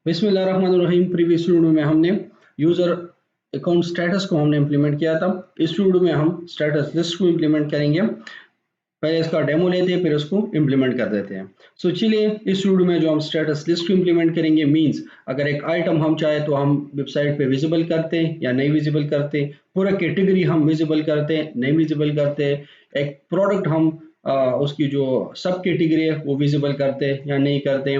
बिस्मिल्लाहिर्रहमानिर्रहीम। Previous video में हमने यूजर अकाउंट स्टेटस को हमने इंप्लीमेंट किया था। इस वीडियो में हम स्टेटस लिस्ट को इंप्लीमेंट करेंगे। पहले इसका डेमो लेते हैं, फिर इसको इंप्लीमेंट कर देते हैं। सो चलिए, इस वीडियो में जो हम स्टेटस लिस्ट को इंप्लीमेंट करेंगे मींस अगर एक आइटम हम चाहे तो हम वेबसाइट पे विजिबल करते हैं या नहीं विजिबल करते, पूरा कैटेगरी हम विजिबल करते हैं नहीं विजिबल करते, एक प्रोडक्ट हम उसकी जो सब कैटेगरी है वो विजिबल करते हैं या नहीं करते,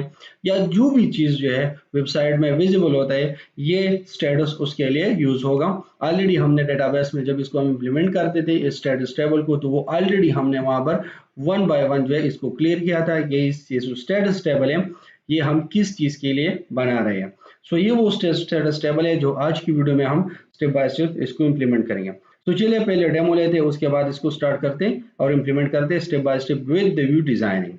या जो भी चीज़ जो है वेबसाइट में विजिबल होता है, ये स्टेटस उसके लिए यूज होगा। ऑलरेडी हमने डेटाबेस में जब इसको हम इम्प्लीमेंट करते थे इस स्टेटस टेबल को, तो वो ऑलरेडी हमने वहां पर वन बाय वन जो है इसको क्लियर किया था कि ये जो स्टेटस टेबल है ये हम किस चीज के लिए बना रहे हैं। सो ये वो स्टेटस टेबल है जो आज की वीडियो में हम स्टेप बाय स्टेप इसको इम्प्लीमेंट करेंगे। तो चलिए पहले डेमो लेते हैं, उसके बाद इसको स्टार्ट करते हैं और इम्प्लीमेंट करते हैं step by step with the view designing.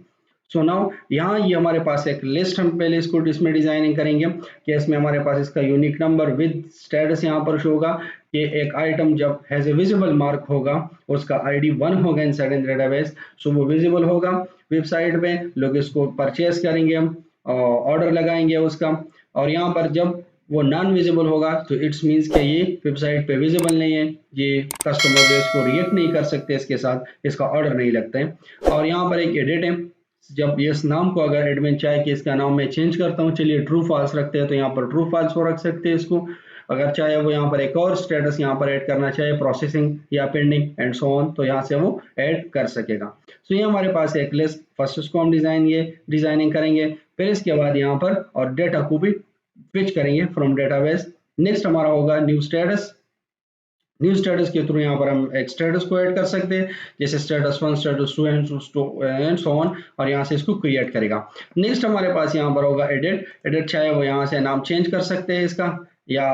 So now यहाँ ये हमारे पास एक लिस्ट, हम पहले इसको इसमें डिजाइनिंग करेंगे कि इसमें हमारे पास इसका यूनिक नंबर विद स्टेटस यहाँ पर शो होगा कि एक आइटम जब हैज ए विजिबल मार्क होगा उसका आईडी 1 होगा इनसाइड इन डेटाबेस, सो वो विजिबल होगा वेबसाइट पे, लोग इसको परचेस करेंगे, हम ऑर्डर लगाएंगे उसका। और यहाँ पर जब वो नॉन विजिबल होगा तो इट्स मीन्स कि ये वेबसाइट पे विजिबल नहीं है, ये कस्टमर जो इसको रिएक्ट नहीं कर सकते, इसके साथ इसका ऑर्डर नहीं लगता है। और यहाँ पर एक एडिट है, जब इस नाम को अगर एडमिन चाहे कि इसका नाम मैं चेंज करता हूँ, चलिए ट्रू फॉल्स रखते हैं, तो यहाँ पर ट्रू फॉल्स को रख सकते हैं इसको। अगर चाहे वो यहाँ पर एक और स्टेटस यहाँ पर ऐड करना चाहे, प्रोसेसिंग या पेंडिंग एंड सो ऑन, तो यहाँ से वो ऐड कर सकेगा। सो ये हमारे पास एक लिस्ट, फर्स्ट इसको हम डिजाइनिंग करेंगे, फिर इसके बाद यहाँ पर और डेटा को भी फिच करेंगे फ्रॉम डेटाबेस। नेक्स्ट हमारा होगा न्यू स्टेटस। न्यू स्टेटस के थ्रू यहाँ पर हम एक स्टेटस को ऐड कर सकते हैं, जैसे status 1, status 2 and so on, और यहाँ से इसको क्रिएट करेगा। नेक्स्ट हमारे पास यहाँ पर होगा एडिट चाहे वो यहाँ से नाम चेंज कर सकते हैं इसका, या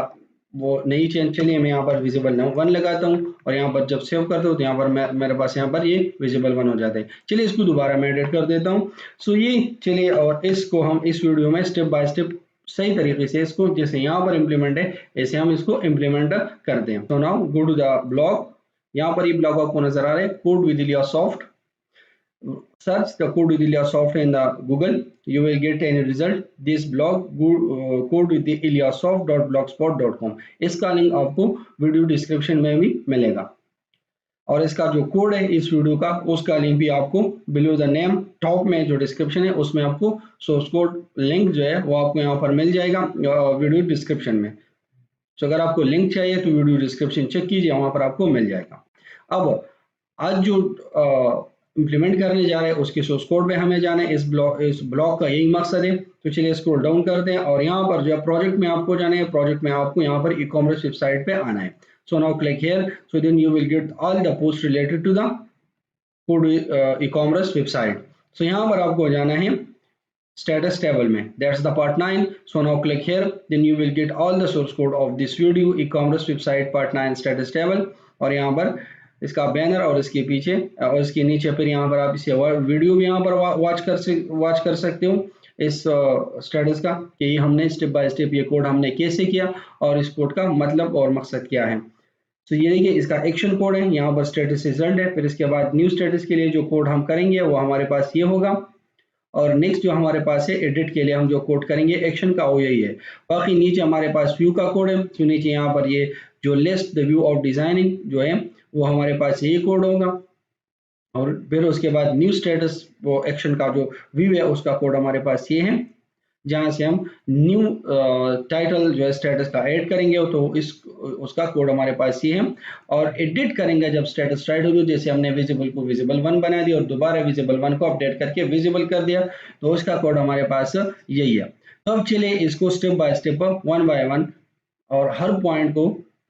वो नहीं चेंज, चलिए मैं यहाँ पर विजिबल नाउ 1 लगाता हूँ और यहाँ पर जब सेव करता हूँ तो यहाँ पर मेरे पास यहाँ पर ये विजिबल 1 हो जाता है। चलिए इसको दोबारा मैं एडिट कर देता हूँ। सो ये चलिए, और इसको हम इस वीडियो में स्टेप बाय स्टेप सही तरीके से इसको जैसे यहाँ पर इम्प्लीमेंट है ऐसे हम इसको इम्प्लीमेंट करते हैं। तो now go to the blog, यहाँ पर ये ब्लॉग आपको नजर आ रहा है, code with Eliasoft. Search the code with Iliasoft in the Google, you will get any result. This blog code with iliasoft.blogspot.com, इसका लिंक आपको वीडियो डिस्क्रिप्शन में भी मिलेगा, और इसका जो कोड है इस वीडियो का उसका लिंक भी आपको बिलो द नेम टॉप में जो डिस्क्रिप्शन है उसमें आपको सोर्स कोड लिंक जो है वो आपको यहाँ पर मिल जाएगा वीडियो डिस्क्रिप्शन में। तो अगर आपको लिंक चाहिए तो वीडियो डिस्क्रिप्शन चेक कीजिए, वहां पर आपको मिल जाएगा। अब आज जो इम्प्लीमेंट करने जा रहे हैं उसके सोर्स कोड में हमें जाना है, इस ब्लॉग का यही मकसद है। तो चलिए स्क्रॉल डाउन करते हैं और यहाँ पर जो प्रोजेक्ट में आपको जाना है, प्रोजेक्ट में आपको यहाँ पर ई कॉमर्स वेबसाइट पे आना है। So now click here, so then you will get all the posts related to the code e-commerce website. So यहाँ पर आपको जाना है status table में, that's the part 9. So now click here, then you will get all the source code of this video e-commerce website part 9 status table, और यहाँ पर इसका बैनर और इसके पीछे और इसके नीचे फिर यहाँ पर आप इसे वीडियो भी यहाँ पर वॉच कर सकते हो इस स्टेटस का कि ये हमने स्टेप बाय स्टेप ये कोड हमने कैसे किया और इस कोड का मतलब और मकसद क्या है। तो ये देखिए इसका एक्शन कोड है, यहाँ पर स्टेटस रिजल्ट है, फिर इसके बाद न्यू स्टेटस के लिए जो कोड हम करेंगे वो हमारे पास ये होगा, और नेक्स्ट जो हमारे पास है एडिट के लिए हम जो कोड करेंगे एक्शन का वो यही है। बाकी नीचे हमारे पास व्यू का कोड है, तो नीचे यहाँ पर ये जो list the view of designing जो है वो हमारे पास यही कोड होगा, और फिर उसके बाद न्यू स्टेटस वो एक्शन का जो व्यू है उसका कोड हमारे पास ये है, जहां से हम न्यू टाइटल जो है स्टेटस का ऐड करेंगे तो इस उसका कोड हमारे पास ये है। और एडिट करेंगे जब स्टेटस राइट हो, जैसे हमने विजिबल को विजिबल 1 बना दिया और दोबारा विजिबल 1 को अपडेट करके विजिबल कर दिया, तो उसका कोड हमारे पास यही है। तो अब चलिए इसको स्टेप बाय स्टेप 1 बाय 1 और हर पॉइंट को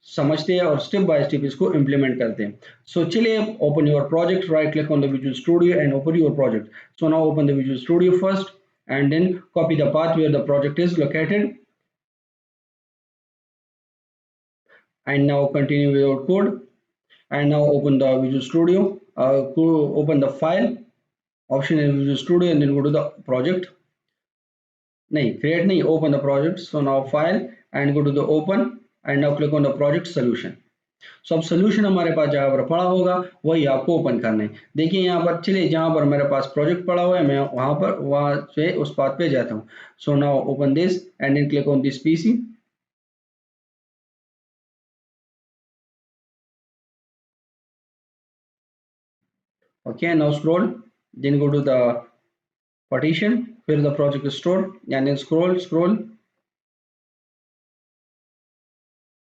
समझते हैं और स्टेप बाय स्टेप इसको इम्प्लीमेंट करते हैं। सो चलिए open your project, right click on the visual studio and open your project. So now open the visual studio first and then copy the path where the project is located, and now continue with your code, and now open the Visual Studio, open the file option in Visual Studio and then go to the project, open the project. So now file and go to the open and now click on the project solution. सो अब solution हमारे पास जहाँ पर पड़ा होगा वही आपको open करना है। देखिए यहाँ पर चलिए जहाँ पर मेरे पास प्रोजेक्ट पड़ा हुआ है मैं वहाँ से उस पाथ पे जाता हूँ। So now open this and then click on this PC. Okay, now scroll, then go to the partition where the project is stored, and then scroll,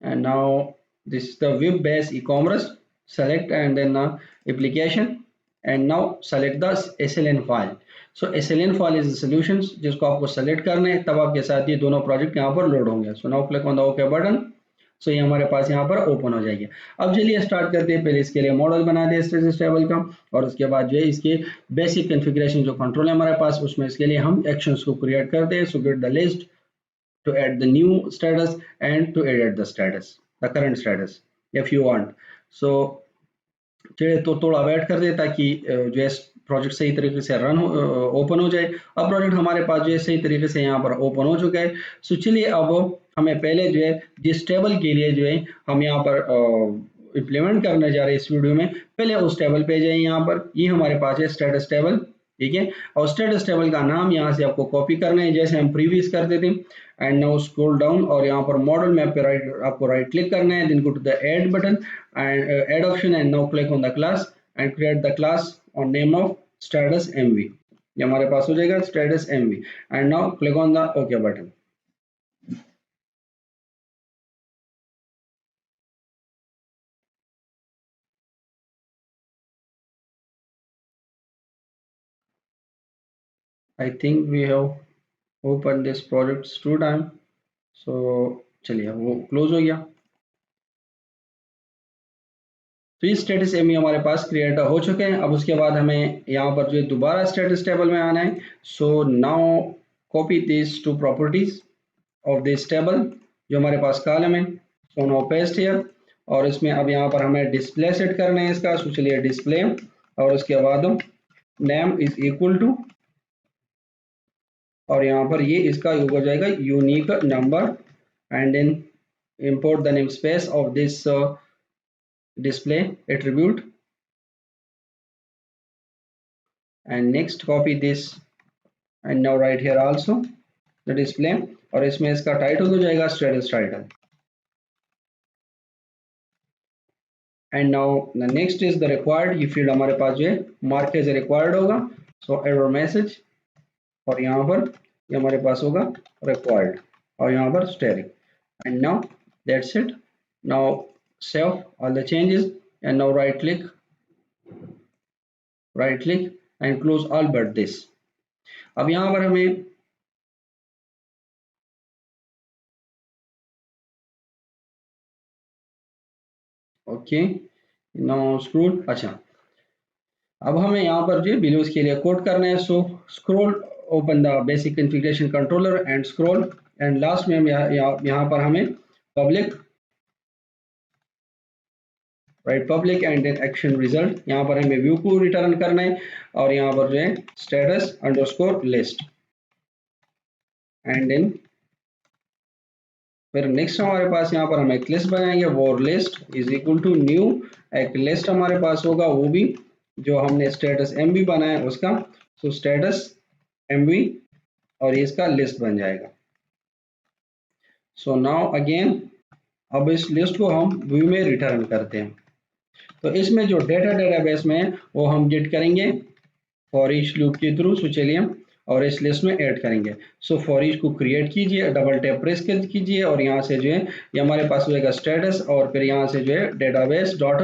and now this is the web-based e-commerce. Select and then application, and now select the SLN file. So SLN file is the solutions जिसको आपको select करना है, तब आपके साथ ये दोनों project यहाँ पर load होंगे. So now click on the OK button. सो ये हमारे पास यहाँ पर ओपन हो जाएगी। अब चलिए स्टार्ट करते हैं। पहले इसके लिए मॉडल बना दे स्टेटस टेबल का, और उसके बाद जो है इसके बेसिक कॉन्फ़िगरेशन जो कंट्रोल है हमारे पास उसमें इसके लिए हम एक्शंस को क्रिएट करते हैं। सो get the list to add the new status and to edit the status, the current status if you want. So चलिए तो थोड़ा वेट कर दे ताकि जो है प्रोजेक्ट सही तरीके से रन ओपन हो जाए। अब प्रोजेक्ट हमारे पास जो है सही तरीके से यहाँ पर ओपन हो चुका है। सो चलिए अब हमें पहले जो है जिस टेबल के लिए जो है हम यहाँ पर इम्प्लीमेंट करने जा रहे हैं इस वीडियो में, पहले उस टेबल पे जाए। यहाँ पर ये हमारे पास है स्टेटस टेबल, ठीक है। और स्टेटस टेबल का नाम यहाँ से आपको कॉपी करना है जैसे हम प्रीवियस करते थे। एंड नाउ स्क्रॉल डाउन और यहाँ पर मॉडल मैप पे आपको राइट क्लिक करना है, then go to the add button and add option and now click on the class and create the class on name of status MV. ये हमारे पास हो जाएगा status MV and now click on the okay button. I think we have opened this project 2 times, so चलिए वो close हो गया। तो ये स्टेटस एमवी हमारे पास क्रिएट हो चुके हैं। अब उसके बाद हमें यहाँ पर जो दोबारा स्टेटस टेबल में आना है। So now copy this to properties of this table जो हमारे पास कॉलम है। सो नाउ पेस्ट हियर और इसमें अब यहाँ पर हमें डिस्प्ले सेट करना है इसका। सो चलिए डिस्प्ले और उसके बाद नेम इज इक्वल टू और यहाँ पर ये इसका हो जाएगा unique number and then import the namespace of this display attribute and next copy this and now right here also the display और इसमें इसका टाइटल हो जाएगा status title and now the next is the required। ये field हमारे पास जो है mark as required होगा। so error message और यहाँ पर ये हमारे पास होगा required और यहाँ पर static and now that's it। now save all the changes and now right click and close all but this। अब यहाँ पर हमें ओके नाउ स्क्रॉल, अच्छा अब हमें यहाँ पर जो बिलोज के लिए कोड करना है। So scroll open the basic configuration controller and scroll and last में हम यहाँ पर हमें public right public and then action result यहाँ पर हमें व्यू को रिटर्न करना है और यहाँ पर जो है status underscore list and then फिर नेक्स्ट हमारे पास यहाँ पर हम एक लिस्ट बनाएंगे वो list is equal to new एक लिस्ट हमारे पास होगा वो भी जो हमने स्टेटस एमवी बनाया उसका। सो स्टेटस एमवी और ये इसका लिस्ट बन जाएगा। सो नाउ अगेन अब इस लिस्ट को हम व्यू में रिटर्न करते हैं। तो इसमें जो डेटाबेस में है वो हम गेट करेंगे फॉर ईच लूप के थ्रू। सो चलिए और इस लिस्ट में ऐड करेंगे। सो फॉर ईच को क्रिएट कीजिए, डबल टैप प्रेस कीजिए और यहाँ से जो है ये हमारे पास होगा स्टेटस और फिर यहाँ से जो है डेटाबेस डॉट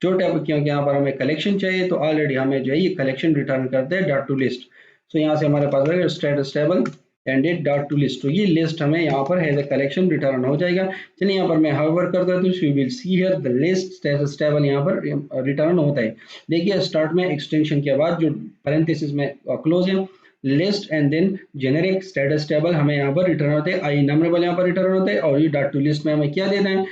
जो टैप, क्योंकि यहाँ पर हमें कलेक्शन चाहिए तो ऑलरेडी हमें जो है ये कलेक्शन रिटर्न करते हैं डॉट टू लिस्ट। सो यहाँ से हमारे पास रहेगा status table and it dot to list. तो ये लिस्ट हमें यहाँ पर है द कलेक्शन रिटर्न हो जाएगा। चलिए यहाँ पर मैं हाइवर कर देता हूँ। So you will see here the list status table यहाँ पर रिटर्न होता है। देखिए स्टार्ट में एक्सटेंशन के बाद जो पैरेंथेसिस में क्लोज है list and then generic status table हमें यहाँ पर रिटर्न होते हैं, आई नंबरेबल यहाँ पर रिटर्न होते हैं और ये डॉट टू लिस्ट में हमें क्या देना है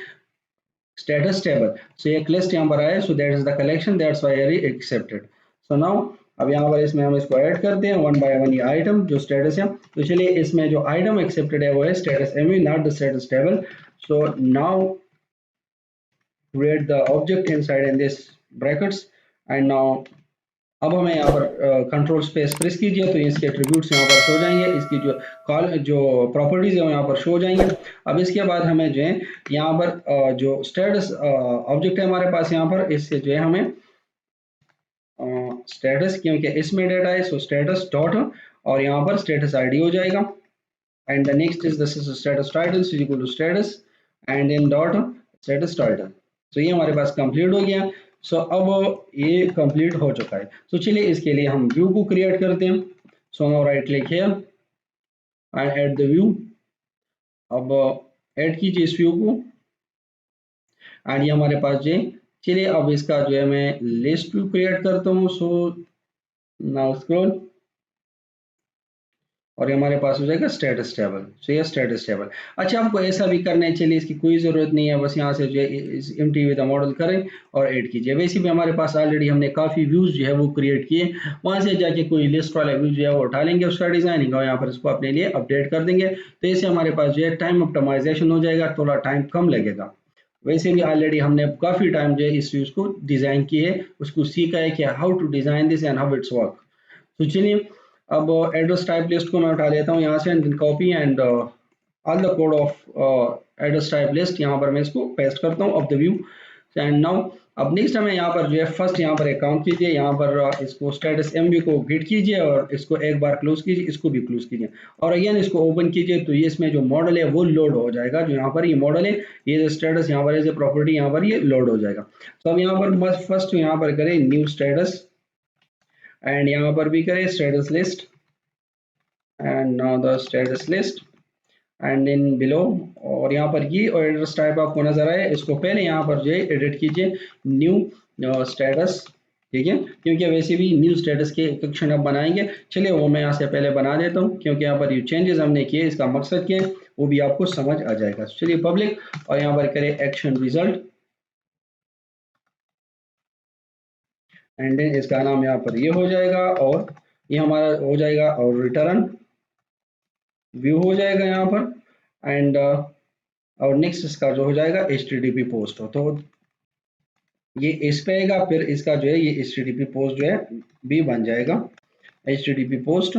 स्टेटस टेबल। सो एक लिस्ट यहाँ पर आया so that is the collection that's why I accepted. So now अब यहाँ पर इसमें हम इसको ऐड करते हैं वन बाय वन ये आइटम जो स्टेटस है। तो चलिए इसमें जो आइटम एक्सेप्टेड है वो है status MV not the status table. So now create the object inside in this brackets and now अब हमें यहाँ पर कंट्रोल स्पेस प्रेस कीजिए तो इसके एट्रीब्यूट्स यहाँ पर शो जाएंगे, इसकी जो प्रॉपर्टीज है वो यहाँ पर शो जाएंगे। अब इसके बाद हमें जो है यहाँ पर जो स्टेटस ऑब्जेक्ट है हमारे पास यहाँ पर, इससे जो है हमें स्टेटस, क्योंकि इसमें डेटा है सो स्टेटस डॉट और यहाँ पर स्टेटस आईडी हो जाएगा and the next is this is status title is equal to status and then dot status title. तो ये हमारे पास कंप्लीट हो गया। सो अब ये कंप्लीट हो चुका है। तो चलिए इसके लिए हम व्यू को क्रिएट करते हैं। So now right click here and add the view. अब ऐड कीजिए इस व्यू को एंड ये हमारे पास जो है, चलिए अब इसका जो है मैं लिस्ट व्यू क्रिएट करता हूँ। सो नाउ स्क्रॉल और ये हमारे पास हो जाएगा स्टेटस टेबल। सो ये स्टेटस टेबल। अच्छा आपको ऐसा भी करना है, चलिए इसकी कोई ज़रूरत नहीं है, बस यहाँ से जो है एम्प्टी विद मॉडल करें और ऐड कीजिए। वैसे भी हमारे पास ऑलरेडी हमने काफ़ी व्यूज़ जो है वो क्रिएट किए, वहाँ से जाके कोई लिस्ट वाला व्यू जो है वो उठा लेंगे उसका डिज़ाइनिंग और यहाँ पर इसको अपने लिए अपडेट कर देंगे। तो इससे हमारे पास जो है टाइम ऑप्टिमाइजेशन हो जाएगा, थोड़ा टाइम कम लगेगा। वैसे भी ऑलरेडी हमने काफ़ी टाइम जो है इस व्यूज़ को डिज़ाइन किए, उसको सीखा है कि how to design this and how it's work. तो चलिए अब एड्रेस टाइप लिस्ट को मैं उठा लेता हूँ यहाँ से and copy and all the code of address type list यहाँ पर मैं इसको पेस्ट करता हूँ of the view and now अब नेक्स्ट हमें यहाँ पर जो है फर्स्ट यहाँ पर एक काम कीजिए, यहाँ पर इसको स्टेटस एमवी को गिट कीजिए और इसको एक बार क्लोज कीजिए, इसको भी क्लोज कीजिए और अगेन इसको ओपन कीजिए। तो ये इसमें जो मॉडल है वो लोड हो जाएगा, जो यहाँ पर ये मॉडल है, ये जो स्टेटस यहाँ पर एज ए प्रॉपर्टी यहाँ पर ये लोड हो जाएगा। तो अब यहाँ पर फर्स्ट यहाँ पर करें न्यू स्टेटस एंड यहाँ पर भी करें status list and now the status list and then below और यहाँ पर ये और एड्रेस टाइप आपको नजर आए, इसको पहले यहाँ पर जो है एडिट कीजिए न्यू स्टेटस, ठीक है, क्योंकि वैसे भी न्यू स्टेटस के एक्शन अब बनाएंगे। चलिए वो मैं यहाँ से पहले बना देता हूँ क्योंकि यहाँ पर ये चेंजेस हमने किए, इसका मकसद क्या है वो भी आपको समझ आ जाएगा। चलिए पब्लिक और यहाँ पर करें एक्शन रिजल्ट एंड देन इसका नाम यहाँ पर ये हो जाएगा और ये हमारा हो जाएगा और रिटर्न व्यू हो जाएगा यहाँ पर एंड और नेक्स्ट इसका जो हो जाएगा HTTP पोस्ट हो, तो ये इस पे आएगा, फिर इसका जो है ये HTTP पोस्ट जो है भी बन जाएगा HTTP post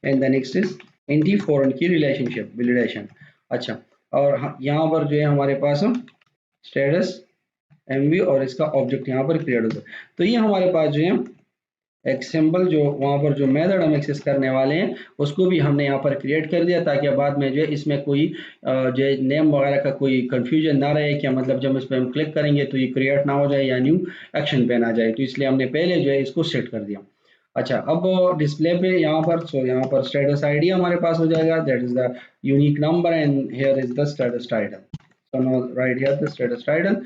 and the next is anti foreign की रिलेशनशिप वैलिडेशन। अच्छा और यहाँ पर जो है हमारे पास स्टेटस एमवी और इसका ऑब्जेक्ट यहाँ पर क्रिएट होता है। तो ये हमारे पास जो है एक सिंबल जो वहाँ पर जो मेथड हम एक्सेस करने वाले हैं उसको भी हमने यहाँ पर क्रिएट कर दिया ताकि बाद में जो है इसमें कोई जो है नेम वगैरह का कोई कंफ्यूजन ना रहे, क्या मतलब जब इस पर हम क्लिक करेंगे तो ये क्रिएट ना हो जाए या न्यू एक्शन पे ना जाए, तो इसलिए हमने पहले जो है इसको सेट कर दिया। अच्छा अब डिस्प्ले पे यहाँ पर यहाँ पर स्टेटस आईडी हमारे पास हो जाएगा, that is the unique number and here is the status title. So now right here the status title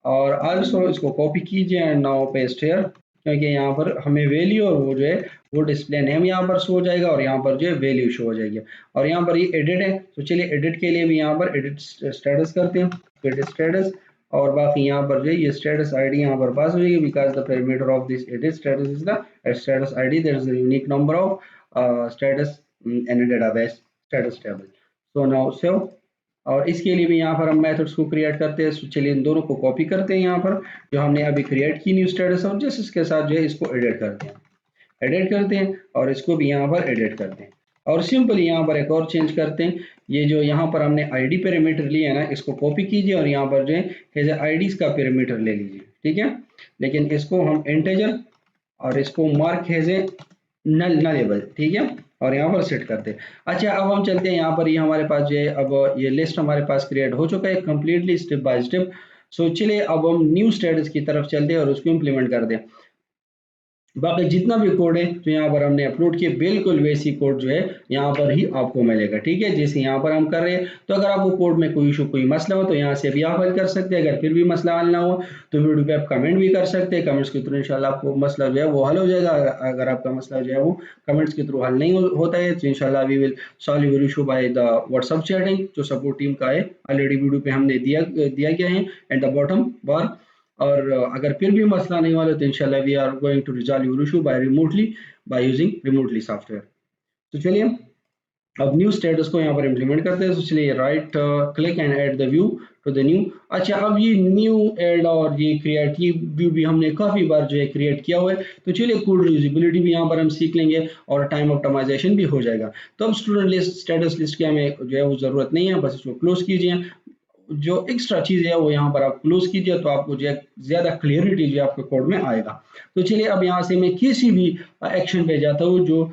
और आल्सो इसको कॉपी कीजिए एंड नाउ पेस्ट हियर, क्योंकि यहाँ पर हमें वैल्यू और वो जो है वो डिस्प्ले नेम यहाँ पर शो हो जाएगा और यहाँ पर जो है वैल्यू शो हो जाएगी और यहाँ पर ये एडिट है। तो चलिए एडिट के लिए भी यहाँ पर एडिट स्टेटस करते हैं, एडिट स्टेटस और बाकी यहाँ पर जो है ये स्टेटस आईडी यहाँ पर पास हो जाएगी because the parameter of this edit status is the status ID, that is the unique number of status in database status table. So now save और इसके लिए भी यहाँ पर हम मेथड्स को क्रिएट करते हैं। चलिए इन दोनों को कॉपी करते हैं यहाँ पर जो हमने अभी क्रिएट की न्यू स्टेटस और जस्ट इसके साथ जो है इसको एडिट करते हैं और इसको भी यहाँ पर एडिट करते हैं और सिंपली यहाँ पर एक और चेंज करते हैं। ये जो यहाँ पर हमने आईडी पैरामीटर लिया है ना, इसको कॉपी कीजिए और यहाँ पर जो है आईडीज का पैरामीटर ले लीजिए, ठीक है, लेकिन इसको हम इंटीजर और इसको मार्क हैज ए नलेबल, ठीक है, और यहाँ पर सेट करते हैं। अच्छा अब हम चलते हैं यहाँ पर, ये हमारे पास जो है अब ये लिस्ट हमारे पास क्रिएट हो चुका है कंप्लीटली स्टेप बाय स्टेप। सो चलिए अब हम न्यू स्टेटस की तरफ चलते हैं और उसको इम्प्लीमेंट कर दें। बाकी जितना भी कोड है जो यहाँ पर हमने अपलोड किया बिल्कुल वैसी कोड जो है यहाँ पर ही आपको मिलेगा, ठीक है, जैसे यहाँ पर हम कर रहे हैं। तो अगर आपको कोड में कोई इशू कोई मसला हो तो यहाँ से भी आप हल कर सकते हैं। अगर फिर भी मसला हल ना हो तो वीडियो पे आप कमेंट भी कर सकते हैं, कमेंट्स के थ्रू इंशाल्लाह आपको मसला जो है वो हल हो जाएगा। अगर आपका मसला जो है वो कमेंट्स के थ्रू हल नहीं होता है तो इंशाल्लाह we will solve your issue by the WhatsApp chatting जो सपोर्ट टीम का है, ऑलरेडी वीडियो पे हमने दिया गया है एट द बॉटम बार। और अगर फिर भी मसला नहीं वाला तो इंशाल्लाह we are going to resolve your issue by using remotely software. तो चलिए अब न्यू स्टेटस को यहाँ पर इम्प्लीमेंट करते हैं, तो चलिए right click and add the view to the new. अच्छा, अब ये न्यू ऐड और ये क्रिएट, ये व्यू भी हमने काफ़ी बार जो है क्रिएट किया हुआ है, तो चलिए कोड यूजिबिलिटी भी यहाँ पर हम सीख लेंगे और टाइम ऑप्टिमाइजेशन भी हो जाएगा। तो अब स्टूडेंट लिस्ट, स्टेटस लिस्ट की हमें जो है वो ज़रूरत नहीं है, बस इसको क्लोज कीजिए। जो एक्स्ट्रा चीज़ है वो यहाँ पर आप क्लोज कीजिए, तो आपको जो है ज़्यादा क्लियरिटी जो है आपके कोड में आएगा। तो चलिए अब यहाँ से मैं किसी भी एक्शन पे जाता हूँ जो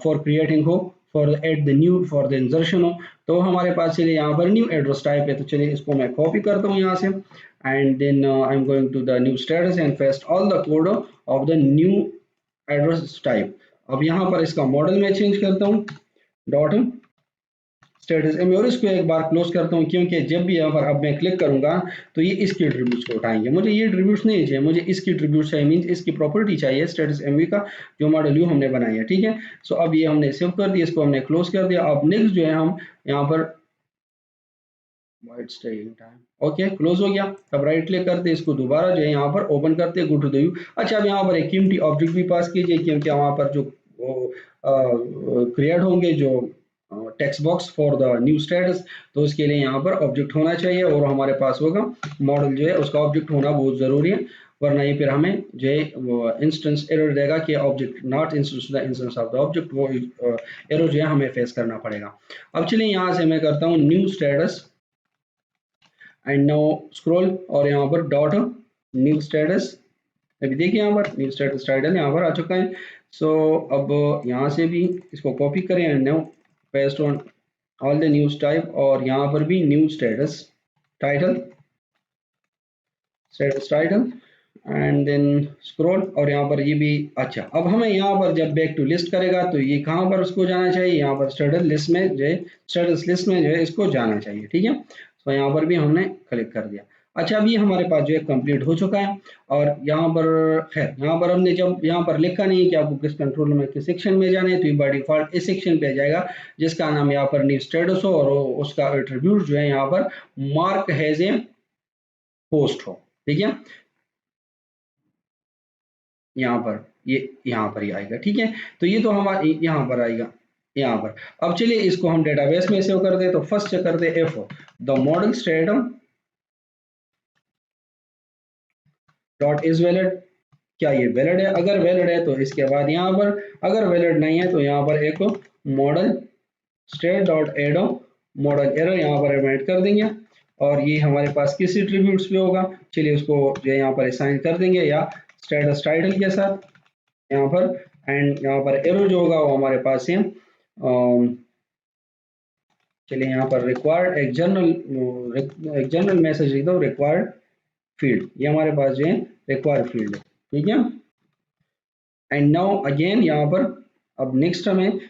फॉर क्रिएटिंग हो, for add the new, for the insertion हो। तो हमारे पास चलिए यहाँ पर न्यू एड्रेस टाइप है, तो चलिए इसको मैं कॉपी करता हूँ यहाँ से, and then I am going to the new status and paste all the code of the new address type. अब यहाँ पर इसका मॉडल मैं चेंज करता हूँ, डॉट स्टेटस मैं, और इसको एक बार क्लोज करता हूँ, क्योंकि जब भी यहाँ पर अब मैं क्लिक करूंगा तो ये इसकी एट्रीब्यूट्स को उठाएंगे। मुझे ये एट्रीब्यूट्स नहीं चाहिए, मुझे इसकी एट्रीब्यूट्स चाहिए, मींस इसकी प्रॉपर्टी चाहिए स्टेटस एमवी का जो मॉडल यू हमने बनाई है। ठीक है, सो अब ये हमने सेव कर दिया, इसको हमने क्लोज कर दिया। अब नेक्स्ट जो है हम यहाँ पर white staying time, okay close हो गया। अब राइट क्लिक करते इसको दोबारा जो है यहाँ पर ओपन करते, गो टू द व्यू। अच्छा, अब यहाँ पर एक एम्प्टी ऑब्जेक्ट भी पास कीजिए, क्योंकि वहाँ पर जो क्रिएट होंगे जो text box for the new status, तो उसके लिए यहाँ पर ऑब्जेक्ट होना चाहिए, और हमारे पास होगा मॉडल जो है उसका ऑब्जेक्ट होना बहुत ज़रूरी है, वरना ये फिर हमें जो है इंस्टेंस एरर देगा कि object not instance the instance of the object, वो एरर जो है हमें फेस करना पड़ेगा। अब चलिए यहाँ से मैं करता हूँ new status and now scroll, और यहाँ पर डॉट न्यू स्टेटस, अभी देखिए यहाँ पर न्यू स्टेटस टाइटल यहाँ पर आ चुका है। सो अब यहाँ से भी इसको कॉपी करें and now paste on all the news type, और यहाँ पर भी new status title, and then scroll, और यहाँ पर ये भी। अच्छा, अब हमें यहाँ पर जब बैक टू लिस्ट करेगा तो ये कहाँ पर उसको जाना चाहिए, यहाँ पर स्टेटस लिस्ट में जो है, स्टेटस लिस्ट में जो है इसको जाना चाहिए। ठीक है, तो यहाँ पर भी हमने क्लिक कर दिया। अच्छा, अभी हमारे पास जो है कंप्लीट हो चुका है, और यहाँ पर खैर यहाँ पर हमने जब यहाँ पर लिखा नहीं है कि आपको किस कंट्रोल में किस सेक्शन में जाना है, तो ये बाय डिफॉल्ट इस सेक्शन पे जाएगा जिसका नाम यहाँ पर न्यू स्टेटस हो, और उसका एट्रीब्यूट जो है यहाँ पर मार्क हैज ए पोस्ट हो। ठीक है, यहाँ पर ये यहाँ पर ही आएगा। ठीक है, तो ये तो हमारे यहाँ पर आएगा, यहाँ पर। अब चलिए इसको हम डेटाबेस में सेव कर दे, तो फर्स्ट चेक करते F the model state dot is valid, क्या ये वैलिड है? अगर वैलिड है तो इसके बाद यहाँ पर, अगर वैलिड नहीं है तो यहाँ पर एक model state dot add model error यहाँ पर ऐड कर देंगे, और ये हमारे पास किस एट्रीब्यूट्स पे होगा, चलिए उसको जो है यहाँ पर असाइन कर देंगे, या स्टेटस टाइटल के साथ यहाँ पर, एंड यहाँ पर एरो जो होगा वो हमारे पास है, चलिए यहाँ पर रिक्वायर्ड एक जनरल मैसेज लिख दो, रिक्वायर्ड फील्ड, ये हमारे पास जो है रिक्वायर्ड फील्ड है। ठीक है, एंड नाउ अगेन यहाँ पर अब नेक्स्ट हमें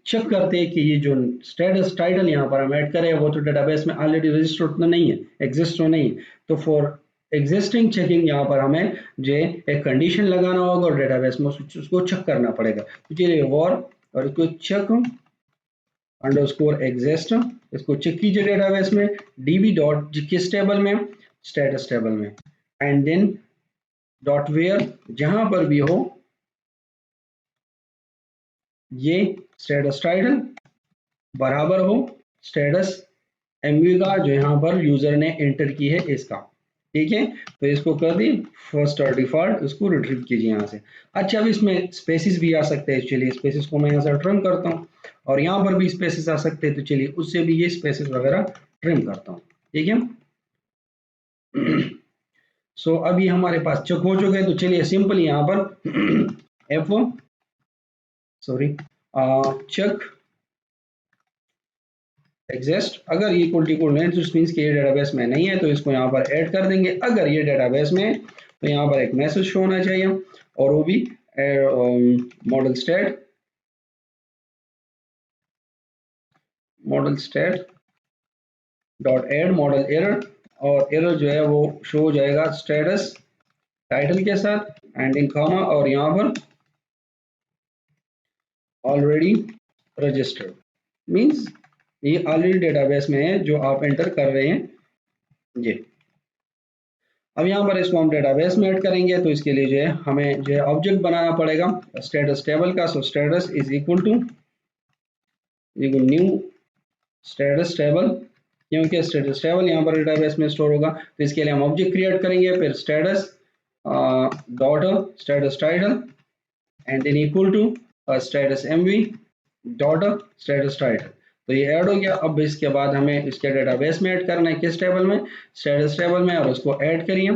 चेक करते हैं कि ये जो स्टेटस टाइटल यहाँ पर हम ऐड करें वो तो डेटाबेस में ऑलरेडी रजिस्टर्ड तो नहीं है, एग्जिस्ट तो नहीं है, तो फॉर एग्जिस्टिंग चेकिंग यहाँ पर हमें जो है एक कंडीशन लगाना होगा और डेटाबेस में उसको चेक करना पड़ेगा। तो चलिए वॉर, और इसको चेक अंडरस्कोर एग्जिस्ट, इसको चेक कीजिए डेटाबेस में डीबी डॉट किस टेबल में, स्टेटस टेबल में, एंड देन डॉट वेयर, जहां पर भी हो ये स्टेटस टाइटल बराबर हो स्टेटस एमवी का जो यहाँ पर यूजर ने एंटर की है इसका। ठीक है, तो इसको कर दी फर्स्ट और डिफॉल्ट, इसको रिट्रीव कीजिए यहाँ से। अच्छा, अब इसमें स्पेसिस भी आ सकते हैं, चलिए स्पेसिस को मैं यहाँ से ट्रिम करता हूँ, और यहाँ पर भी स्पेसिस आ सकते हैं, तो चलिए उससे भी ये स्पेसिस वगैरह ट्रिम करता हूँ। ठीक है, सो अभी हमारे पास चेक हो चुके हैं, तो चलिए सिंपल यहाँ पर एफ सॉरी चेक एग्जिस्ट, अगर ये इक्वल टू इक्वल नहीं, तो मींस कि ये डेटाबेस में नहीं है, तो इसको यहाँ पर ऐड कर देंगे। अगर ये डेटाबेस में है तो यहाँ पर एक मैसेज शो होना चाहिए, और वो भी model state dot add model error, और एरर जो है वो शो हो जाएगा स्टेटस टाइटल के साथ एंडिंग कॉमा, और यहाँ पर ऑलरेडी रजिस्टर्ड, मींस ये ऑलरेडी डेटाबेस में है जो आप एंटर कर रहे हैं ये। अब यहाँ पर इसको हम डेटाबेस में ऐड करेंगे, तो इसके लिए जो है हमें जो है ऑब्जेक्ट बनाना पड़ेगा स्टेटस टेबल का। सो स्टेटस इज इक्वल टू देखो न्यू स्टेटस टेबल, क्योंकि स्टेटस टेबल यहाँ पर डेटाबेस में स्टोर होगा, तो इसके लिए हम ऑब्जेक्ट क्रिएट करेंगे, फिर status dot status title and then equal to status MV dot status title. तो ये ऐड हो गया। अब इसके बाद हमें इसके डेटाबेस में ऐड करना है, किस टेबल में, स्टेटस टेबल में, और उसको ऐड करिए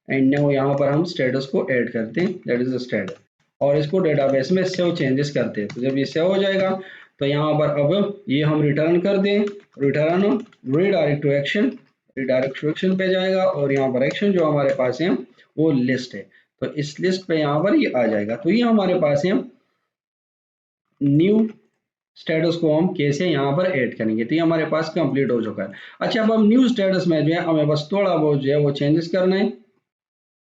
एंड नाउ यहाँ पर हम स्टेटस को ऐड करते हैं, दैट इज द स्टेटस, और इसको डेटाबेस में सेव चेंजेस करते हैं। तो जब ये सेव हो जाएगा तो यहाँ पर अब ये हम रिटर्न कर दें, return redirect to action, redirect to action पे जाएगा, और यहाँ पर एक्शन जो हमारे पास है वो लिस्ट है, तो इस लिस्ट पे यहाँ पर ये आ जाएगा। तो ये हमारे पास है न्यू स्टेटस को हम कैसे यहाँ पर ऐड करेंगे, तो ये हमारे पास कंप्लीट हो चुका है। अच्छा, अब हम न्यू स्टेटस में जो है हमें बस थोड़ा बहुत जो है वो चेंजेस करना है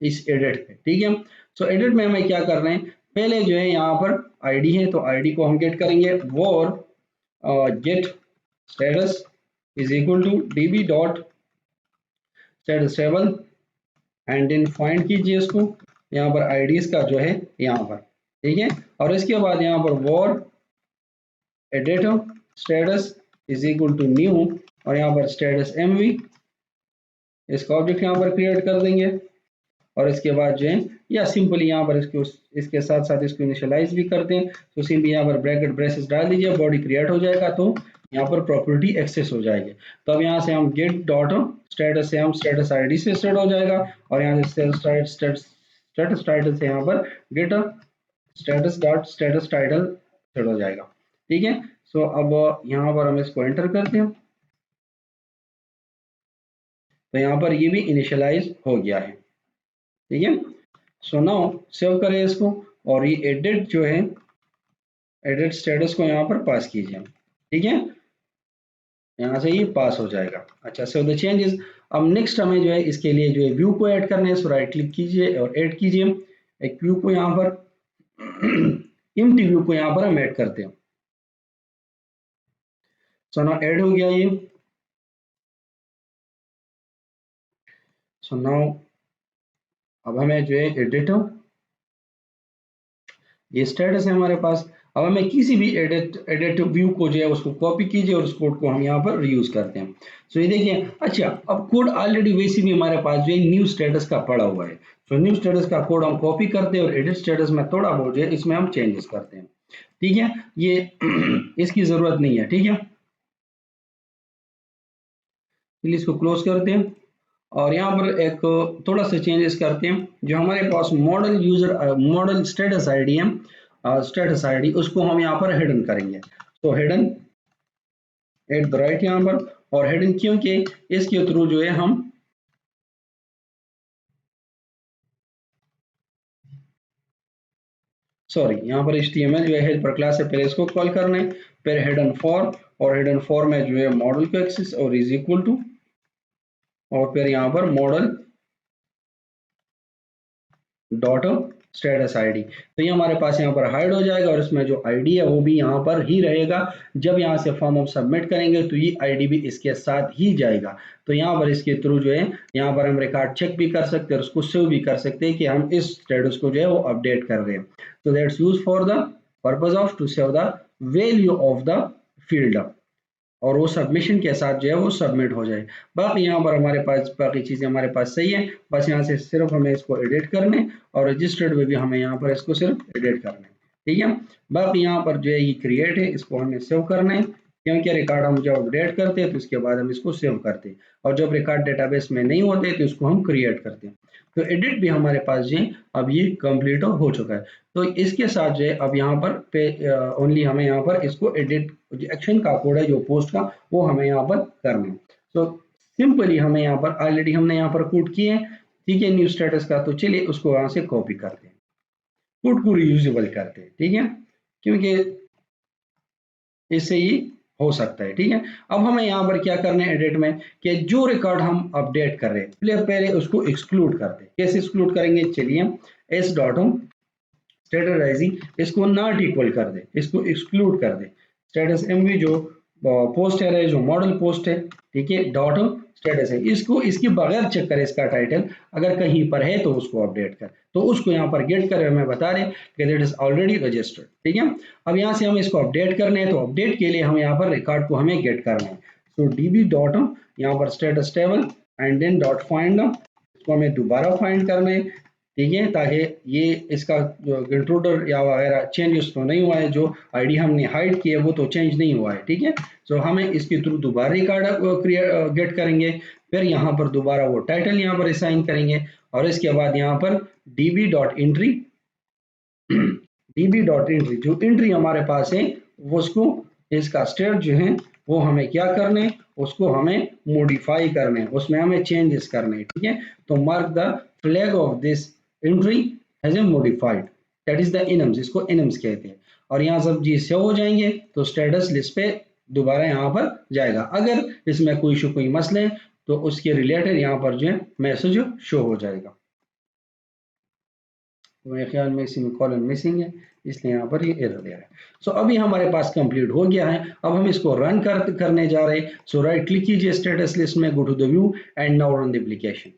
इस एडिट पे, ठीक है। सो एडिट में हमें क्या कर रहे हैं, पहले जो है यहाँ पर आईडी है, तो आईडी को हम गेट करेंगे, var get status is equal to DB dot status table and then find कीजिए इसको यहाँ पर आईडीज का जो है यहाँ पर, ठीक है। और इसके बाद यहाँ पर var edit status is equal to new, और यहाँ पर स्टेटस एमवी, इसका ऑब्जेक्ट यहाँ पर क्रिएट कर देंगे, और इसके बाद जो है या सिंपली यहाँ पर इसके साथ साथ इसको इनिशियलाइज भी करते हैं, तो सिंपली यहाँ पर ब्रैकेट ब्रेसेस डाल दीजिए, बॉडी क्रिएट हो जाएगा, तो यहाँ पर प्रॉपर्टी एक्सेस हो जाएगी। तो अब यहाँ से हम गेट डॉट स्टेटस से हम स्टेटस आईडी से स्टार्ट हो जाएगा, और यहाँ से स्टेटस टाइटल से यहाँ पर get status dot status title start हो जाएगा, ठीक है। सो अब यहाँ पर हम इसको एंटर करते हैं, तो यहाँ पर ये भी इनिशियलाइज हो गया है, ठीक है। सो नाउ सेव करें इसको, और ये एडिट जो है एडिट स्टेटस को यहाँ पर पास कीजिए, ठीक है, यहाँ से ये पास हो जाएगा। अच्छा, सेव द चेंजेस। अब नेक्स्ट हमें जो है इसके लिए जो है व्यू को ऐड करना है, सो राइट क्लिक कीजिए और ऐड कीजिए एक व्यू को, यहाँ पर एम्प्टी व्यू को यहाँ पर हम ऐड करते हैं। सो नाउ ऐड हो गया ये। सो नाउ अब हमें जो है एडिट, ये स्टेटस है हमारे पास। अब हमें किसी भी एडिट व्यू को जो है उसको कॉपी कीजिए और उस कोड को हम यहाँ पर रीयूज करते हैं। सो ये देखिए, अच्छा अब कोड ऑलरेडी वैसे भी हमारे पास जो है न्यू स्टेटस का पड़ा हुआ है, तो न्यू स्टेटस का कोड हम कॉपी करते हैं और एडिट स्टेटस में थोड़ा बहुत जो है इसमें हम चेंजेस करते हैं, ठीक है। ये इसकी जरूरत नहीं है, ठीक है, इसलिए इसको क्लोज करते हैं, और यहाँ पर एक थोड़ा सा चेंजेस करते हैं। जो हमारे पास model user model status ID है, स्टेटस आईडी, उसको हम यहाँ पर हिडन करेंगे, तो हिडन एट द राइट यहाँ पर, और हिडन क्योंकि इसके थ्रू जो है हम सॉरी यहाँ पर HTML जो है हेल्पर क्लास है, पहले इसको कॉल करना है, फिर हिडन फॉर, और हिडन फॉर में जो है मॉडल को एक्सेस और इज इक्वल टू, और फिर यहाँ पर मॉडल डॉट स्टेटस आईडी, तो ये हमारे पास यहाँ पर हाइड हो जाएगा, और इसमें जो आईडी है वो भी यहाँ पर ही रहेगा। जब यहाँ से फॉर्म हम सबमिट करेंगे तो ये आईडी भी इसके साथ ही जाएगा। तो यहाँ पर इसके थ्रू जो है यहाँ पर हम रिकॉर्ड चेक भी कर सकते हैं और उसको सेव भी कर सकते हैं कि हम इस स्टेटस को जो है वो अपडेट कर रहे हैं। तो that's use for the purpose of to save the value of the field, और वो सबमिशन के साथ जो है वो सबमिट हो जाए। बाकी यहाँ पर हमारे पास बाकी चीज़ें हमारे पास सही है, बस यहाँ से सिर्फ हमें इसको एडिट करने, और रजिस्टर्ड में भी हमें यहाँ पर इसको सिर्फ एडिट करना है, ठीक है। बाकी यहाँ पर जो है ये क्रिएट है, इसको हमें सेव करना है, क्योंकि रिकॉर्ड हम जब अपडेट करते हैं तो इसके बाद हम इसको सेव करते हैं, और जब रिकॉर्ड डेटाबेस में नहीं होते तो इसको हम क्रिएट करते हैं। तो एडिट भी हमारे पास जो है अब ये कंप्लीट हो चुका है। तो इसके साथ जो है अब यहाँ पर ओनली हमें यहाँ पर इसको एडिट एक्शन का कोड है जो पोस्ट का, वो हमें यहाँ पर करना है। तो सिंपली हमें यहाँ पर ऑलरेडी हमने यहाँ पर कोड किए हैं, ठीक है, न्यू स्टेटस का। तो चलिए उसको यहाँ से कॉपी करते हैं, कोड को रीयूजेबल करते हैं, ठीक है, क्योंकि इससे ही हो सकता है, ठीक है। अब हमें यहाँ पर क्या करना है एडिट में, कि जो रिकॉर्ड हम अपडेट कर रहे हैं पहले उसको एक्सक्लूड करते हैं। कैसे एक्सक्लूड करेंगे, चलिए एस डॉट हम स्टेटस आईडी इसको नॉट इक्वल कर दे, इसको एक्सक्लूड कर दे, स्टेटस एमवी जो पोस्ट है जो मॉडल पोस्ट है, ठीक है, डॉट स्टेटस है, इसको इसके बगैर चेक करें इसका टाइटल अगर कहीं पर है तो उसको अपडेट कर, तो उसको यहाँ पर गेट कर हमें बता रहे कि दैट इज ऑलरेडी रजिस्टर्ड। ठीक है, अब यहाँ से हम इसको अपडेट करने हैं, तो अपडेट के लिए हम यहाँ पर रिकॉर्ड को हमें गेट करना है। सो डीबी डॉट यहाँ पर status table and then dot find, इसको हमें दोबारा फाइंड करना है। ठीक है, ताकि ये इसका जो इंट्रूडर या वगैरह चेंज तो नहीं हुआ है, जो आईडी हमने हाइड की है वो तो चेंज नहीं हुआ है। ठीक है, सो हमें इसके थ्रू दोबारा रिकॉर्ड गेट करेंगे, फिर यहाँ पर दोबारा वो टाइटल यहाँ पर असाइन करेंगे और इसके बाद यहाँ पर db dot entry db dot entry जो एंट्री हमारे पास है वो उसको इसका स्टेट जो है वो हमें क्या करने, उसको हमें मॉडिफाई करने, उसमें हमें चेंजेस करने। ठीक है, तो mark the flag of this entry as a modified, that is the enums, इसको इनम्स कहते हैं। और यहाँ सब जी सेव हो जाएंगे तो स्टेटस लिस्ट पे दोबारा यहाँ पर जाएगा। अगर इसमें कोई इशू कोई मसले तो उसके रिलेटेड यहाँ पर जो है मैसेज शो हो जाएगा। तो मेरे ख्याल में इसी में कॉलम मिसिंग है, इसलिए यहाँ पर ये एरर दे रहा है। सो अभी हमारे पास कंप्लीट हो गया है, अब हम इसको रन करने जा रहे हैं। सो राइट क्लिक कीजिए स्टेटस लिस्ट में, go to the view and now run the application,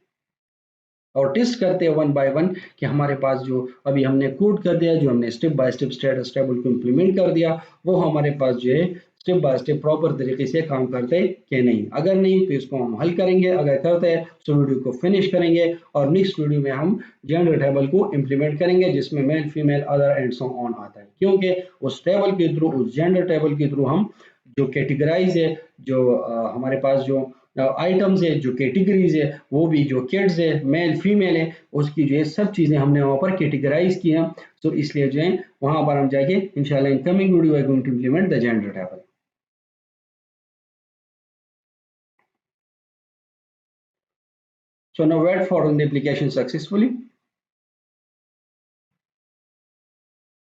और टेस्ट करते हैं वन बाय वन कि हमारे पास जो अभी हमने कोड कर दिया, जो हमने step by step status table को इम्प्लीमेंट कर दिया, वो हमारे पास जो है स्टेप बाय स्टेप प्रॉपर तरीके से काम करते हैं कि नहीं। अगर नहीं तो इसको हम हल करेंगे, अगर करते हैं तो वीडियो को फिनिश करेंगे और नेक्स्ट वीडियो में हम जेंडर टेबल को इम्प्लीमेंट करेंगे जिसमें male female other and so on आता है, क्योंकि उस टेबल के थ्रू, उस जेंडर टेबल के थ्रू हम जो कैटेगराइज है, जो हमारे पास जो आइटम्स है, जो कैटेगरीज है, वो भी जो किड्स है, मेल फीमेल है, उसकी जो है सब चीजें हमने वहां पर कैटेगराइज की हैं। तो इसलिए जो है वहां पर हम जाके इंशाल्लाह in coming video I going to implement the gender table. So now we had run the application successfully.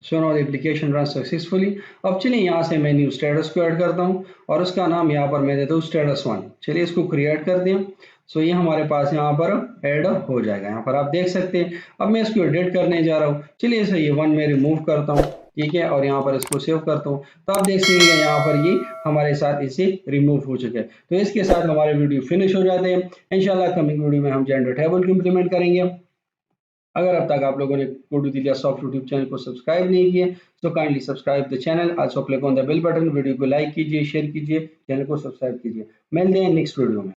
So now the application runs successfully. अब चलिए यहाँ से मैं न्यू स्टेटस को ऐड करता हूँ और उसका नाम यहाँ पर मैं देता हूँ स्टेटस 1। चलिए इसको क्रिएट कर दें। सो ये हमारे पास यहाँ पर ऐड हो जाएगा, यहाँ पर आप देख सकते हैं। अब मैं इसको एडिट करने जा रहा हूँ। चलिए इसे ये 1 मैं रिमूव करता हूँ, ठीक है, और यहाँ पर इसको सेव करता हूँ। तो आप देख सकेंगे यहाँ पर ये हमारे साथ इसे रिमूव हो चुके हैं। तो इसके साथ हमारे वीडियो फिनिश हो जाते हैं। इंशाल्लाह कमिंग वीडियो में हम जेंडर टेबल को इम्प्लीमेंट करेंगे। अगर अब तक आप लोगों ने कोड दिलिया सॉफ्ट यूट्यूब चैनल को सब्सक्राइब नहीं किए तो kindly subscribe the channel, also click on the bell button, video को लाइक कीजिए, शेयर कीजिए, चैनल को सब्सक्राइब कीजिए। मिलते हैं नेक्स्ट वीडियो में।